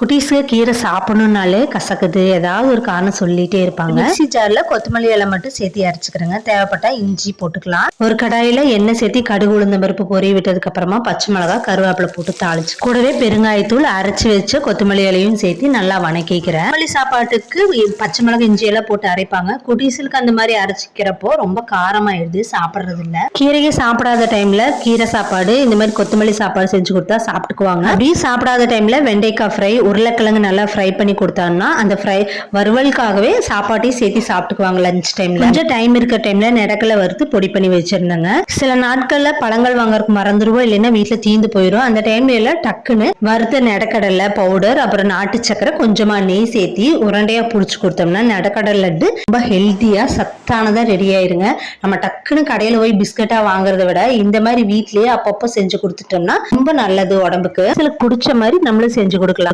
குட்டீஸுக்கு கீரை சாப்பிடணும்னாலே கசக்குது, ஏதாவது ஒரு காரணம் சொல்லிட்டே இருப்பாங்க. மிக்ஸி ஜார்ல கொத்தமல்லி இலை மட்டும் சேர்த்து அரைச்சுக்கிறேங்க. தேவைப்பட்டா இஞ்சி போட்டுக்கலாம். ஒரு கடாயில எண்ணெய் சேர்த்து கடுகு உளுந்தம் பருப்பு பொரிய விட்டதுக்கு அப்புறமா பச்சை மிளகா கருவேப்பிலை போட்டு தாளிச்சு கூடவே பெருங்காயத்தூள் அரைச்சு வச்ச கொத்தமல்லி இலையும் சேர்த்து நல்லா வணக்கிக்கிறேன். கொத்தமல்லி சாப்பாட்டுக்கு பச்சை மிளகாய் இஞ்சி எல்லாம் போட்டு அரைப்பாங்க. குட்டீஸுக்கு அந்த மாதிரி அரைச்சிக்கிறப்போ ரொம்ப காரமாயிடுது, சாப்பிடுறது இல்ல. கீரையை சாப்பிடாத டைம்ல கீரை சாப்பாடு இந்த மாதிரி கொத்தமல்லி சாப்பாடு செஞ்சு கொடுத்தா சாப்பிட்டுக்குவாங்க. அப்படி சாப்பிடாத டைம்ல வெண்டைக்காய் ஃப்ரை, உருளைக்கிழங்கு நல்லா ஃப்ரை பண்ணி கொடுத்தாங்கன்னா அந்த ஃப்ரை வறுவலுக்காகவே சாப்பாட்டையும் சேர்த்து சாப்பிட்டுக்குவாங்க. லஞ்ச் டைம்ல கொஞ்சம் டைம் இருக்கிற டைம்ல நிலக்கடலை வறுத்து பொடி பண்ணி வச்சிருந்தாங்க. சில நாட்கள்ல பழங்கள் வாங்கறதுக்கு மறந்துடுவோம், இல்லைன்னா வீட்டுல தீந்து போயிடும். அந்த டைம்ல எல்லாம் டக்குன்னு வறுத்த நிலக்கடலை பவுடர், அப்புறம் நாட்டு சக்கரை, கொஞ்சமா நெய் சேர்த்து உருண்டையா புடிச்சு கொடுத்தோம்னா நிலக்கடலை லட்டு ரொம்ப ஹெல்த்தியா சத்தானதா ரெடி ஆயிருங்க. நம்ம டக்குன்னு கடையில போய் பிஸ்கட்டா வாங்குறத விட இந்த மாதிரி வீட்லயே அப்பப்போ செஞ்சு கொடுத்துட்டோம்னா ரொம்ப நல்லது உடம்புக்கு. சில குடிச்ச மாதிரி நம்மளும் செஞ்சு கொடுக்கலாம்.